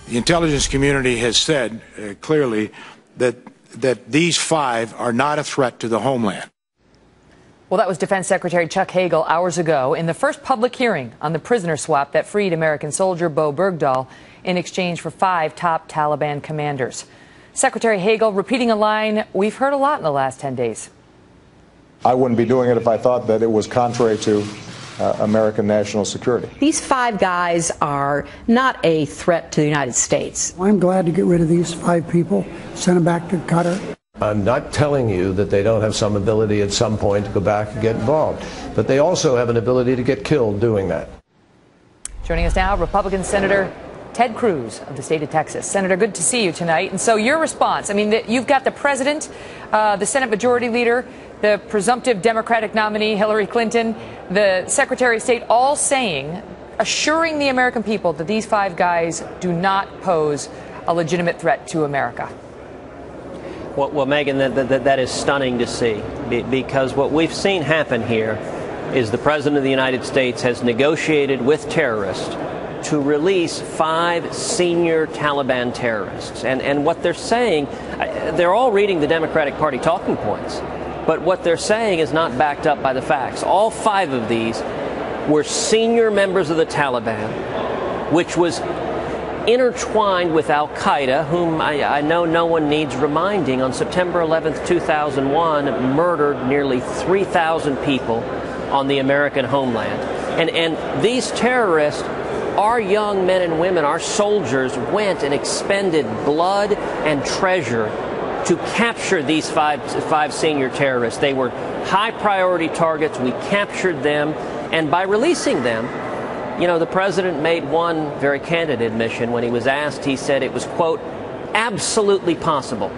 The intelligence community has said clearly that these 5 are not a threat to the homeland. Well, that was Defense Secretary Chuck Hagel hours ago in the first public hearing on the prisoner swap that freed American soldier Bo Bergdahl in exchange for 5 top Taliban commanders. Secretary Hagel repeating a line we've heard a lot in the last 10 days. I wouldn't be doing it if I thought that it was contrary to American national security. These 5 guys are not a threat to the United States. I'm glad to get rid of these 5 people, send them back to Qatar. I'm not telling you that they don't have some ability at some point to go back and get involved, but they also have an ability to get killed doing that. Joining us now, Republican Senator Ted Cruz of the state of Texas. Senator, good to see you tonight. And so your response, I mean, you've got the president, the Senate Majority Leader, the presumptive Democratic nominee, Hillary Clinton, the Secretary of State, all saying, assuring the American people that these 5 guys do not pose a legitimate threat to America. Well, Megan, that is stunning to see, because what we've seen happen here is the President of the United States has negotiated with terrorists to release 5 senior Taliban terrorists. And what they're saying, they're all reading the Democratic Party talking points, but what they're saying is not backed up by the facts. All 5 of these were senior members of the Taliban, which was intertwined with al-Qaeda, whom I know no one needs reminding, on September 11th, 2001, murdered nearly 3,000 people on the American homeland. And these terrorists, our young men and women, our soldiers, went and expended blood and treasure to capture these five senior terrorists. They were high priority targets. We captured them. And by releasing them, you know, the president made one very candid admission when he was asked. He said it was, quote, absolutely possible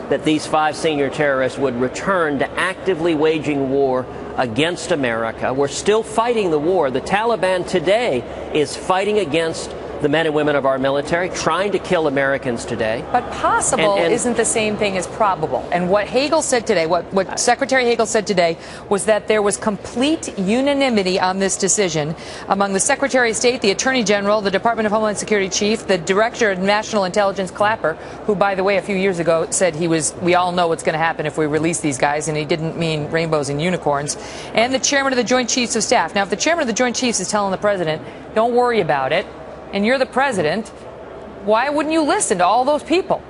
that these 5 senior terrorists would return to actively waging war against America. We're still fighting the war. The Taliban today is fighting against the men and women of our military, trying to kill Americans today. But possible isn't the same thing as probable. And what Hagel said today, what Secretary Hagel said today, was that there was complete unanimity on this decision among the Secretary of State, the Attorney General, the Department of Homeland Security Chief, the Director of National Intelligence, Clapper, who, by the way, a few years ago said we all know what's going to happen if we release these guys, and he didn't mean rainbows and unicorns, and the Chairman of the Joint Chiefs of Staff. Now, if the Chairman of the Joint Chiefs is telling the President, don't worry about it, and you're the president, why wouldn't you listen to all those people?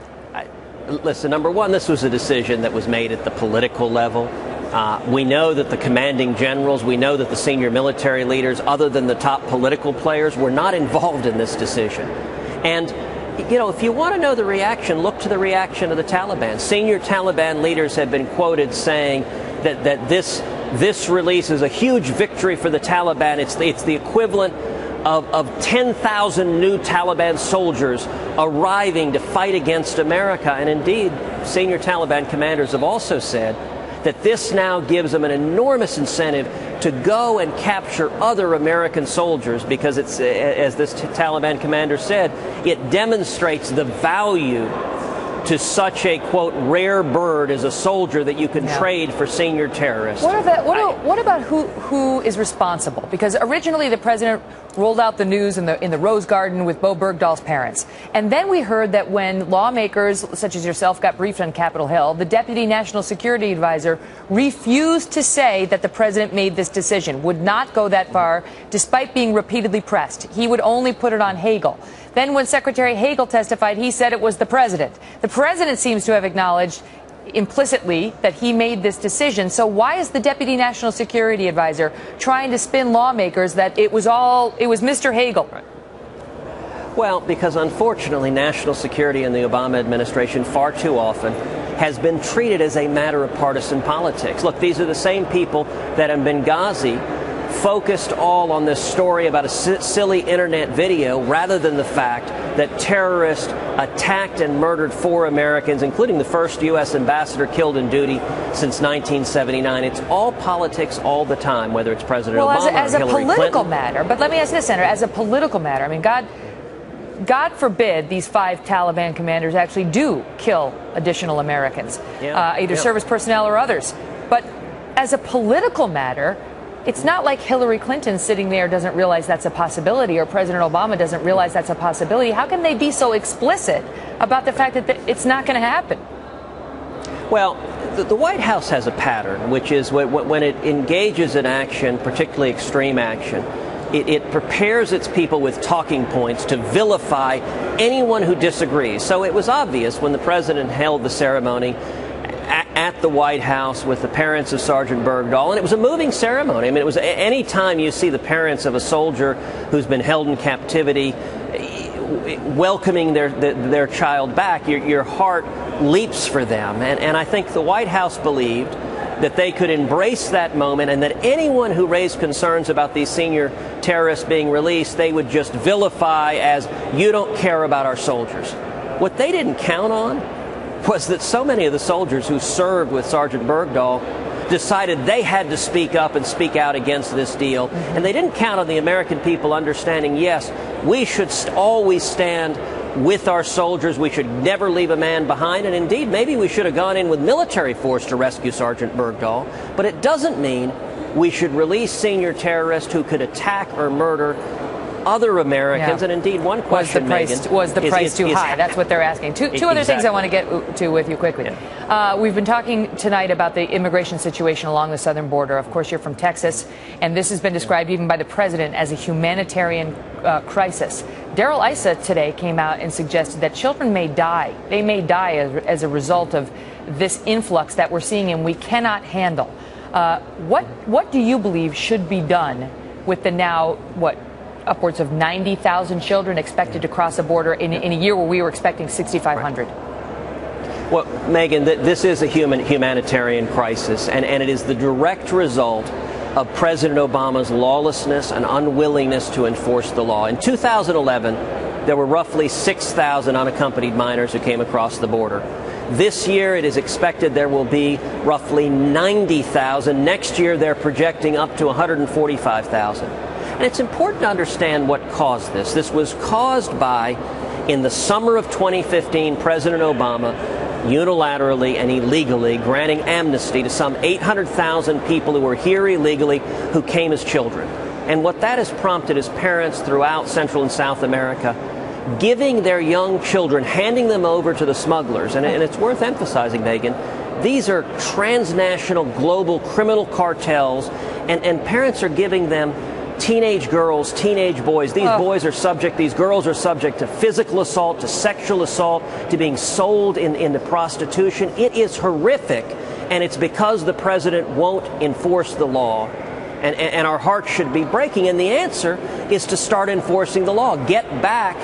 Listen, number one, this was a decision that was made at the political level. We know that the commanding generals, we know that the senior military leaders, other than the top political players, were not involved in this decision. And, you know, if you want to know the reaction, look to the reaction of the Taliban. Senior Taliban leaders have been quoted saying that this release is a huge victory for the Taliban. It's the equivalent of 10,000 new Taliban soldiers arriving to fight against America. And indeed, senior Taliban commanders have also said that this now gives them an enormous incentive to go and capture other American soldiers, because it's, as this Taliban commander said, it demonstrates the value to such a, quote, rare bird as a soldier that you can trade for senior terrorists. What about who is responsible? Because originally the president rolled out the news in the Rose Garden with Bo Bergdahl's parents. And then we heard that when lawmakers such as yourself got briefed on Capitol Hill, the deputy national security advisor refused to say that the president made this decision, would not go that far, despite being repeatedly pressed. He would only put it on Hagel. Then when Secretary Hagel testified, he said it was the president. The president seems to have acknowledged implicitly that he made this decision. So why is the deputy national security advisor trying to spin lawmakers that it was Mr. Hagel? Well, because unfortunately national security in the Obama administration far too often has been treated as a matter of partisan politics. Look, these are the same people that in Benghazi focused all on this story about a silly internet video rather than the fact that terrorists attacked and murdered 4 Americans, including the first U.S. ambassador killed in duty since 1979. It's all politics all the time, whether it's President Obama or Hillary Clinton. As a political matter, but let me ask this, Senator, as a political matter, I mean, God forbid these 5 Taliban commanders actually do kill additional Americans, either service personnel or others. But as a political matter, it's not like Hillary Clinton sitting there doesn't realize that's a possibility, or President Obama doesn't realize that's a possibility. How can they be so explicit about the fact that it's not going to happen? Well, the White House has a pattern, which is when it engages in action, particularly extreme action, it prepares its people with talking points to vilify anyone who disagrees. So it was obvious when the president held the ceremony at the White House with the parents of Sergeant Bergdahl, and it was a moving ceremony. I mean, it was any time you see the parents of a soldier who's been held in captivity welcoming their child back, your heart leaps for them. And I think the White House believed that they could embrace that moment, and that anyone who raised concerns about these senior terrorists being released, they would just vilify as, you don't care about our soldiers. What they didn't count on was that so many of the soldiers who served with Sergeant Bergdahl decided they had to speak up and speak out against this deal. And they didn't count on the American people understanding, yes, we should always stand with our soldiers. We should never leave a man behind. And indeed, maybe we should have gone in with military force to rescue Sergeant Bergdahl. But it doesn't mean we should release senior terrorists who could attack or murder other Americans. Yeah. And indeed, one question, was the price too high? That's what they're asking. Two other things I want to get to with you quickly. Yeah. We've been talking tonight about the immigration situation along the southern border. Of course, you're from Texas, and this has been described even by the president as a humanitarian crisis. Darrell Issa today came out and suggested that children may die. They may die as a result of this influx that we're seeing and we cannot handle. What do you believe should be done with the now, upwards of 90,000 children expected to cross the border in a year where we were expecting 6,500? Well, Megan, this is a humanitarian crisis, and it is the direct result of President Obama's lawlessness and unwillingness to enforce the law. In 2011, there were roughly 6,000 unaccompanied minors who came across the border. This year, it is expected there will be roughly 90,000. Next year, they're projecting up to 145,000. And it's important to understand what caused this. This was caused by, in the summer of 2015, President Obama unilaterally and illegally granting amnesty to some 800,000 people who were here illegally who came as children. And what that has prompted is parents throughout Central and South America giving their young children, handing them over to the smugglers. And it's worth emphasizing, Megan, these are transnational global criminal cartels, and parents are giving them teenage girls, teenage boys. These girls are subject to physical assault, to sexual assault, to being sold into prostitution. It is horrific, and it's because the president won't enforce the law. And our hearts should be breaking. And the answer is to start enforcing the law. Get back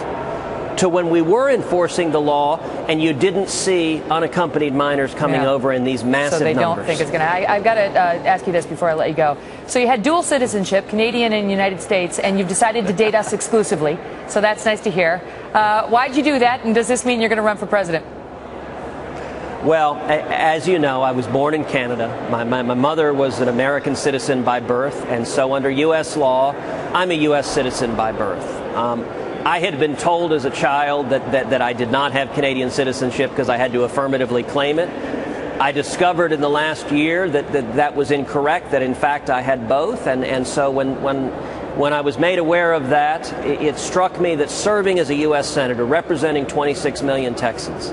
to when we were enforcing the law and you didn't see unaccompanied minors coming over in these massive numbers. So they don't think it's going to. I've got to ask you this before I let you go. So you had dual citizenship, Canadian and United States, and you've decided to date us exclusively. So that's nice to hear. Why'd you do that, and does this mean you're going to run for president? Well, as you know, I was born in Canada. My mother was an American citizen by birth, and so under U.S. law, I'm a U.S. citizen by birth. I had been told as a child that I did not have Canadian citizenship because I had to affirmatively claim it. I discovered in the last year that was incorrect, that in fact I had both, and so when I was made aware of that, it struck me that serving as a U.S. Senator, representing 26 million Texans,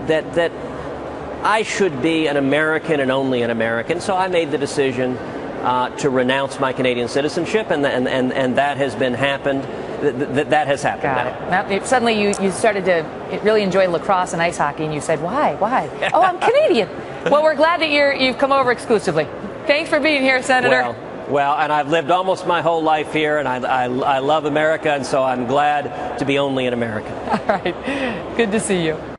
that I should be an American and only an American. So I made the decision to renounce my Canadian citizenship, and that has been happened. That has happened now. Now, suddenly you started to really enjoy lacrosse and ice hockey, and you said, why? Oh, I'm Canadian. Well, we're glad that you've come over exclusively. Thanks for being here, Senator. Well, and I've lived almost my whole life here, and I love America, and so I'm glad to be only an American. All right. Good to see you.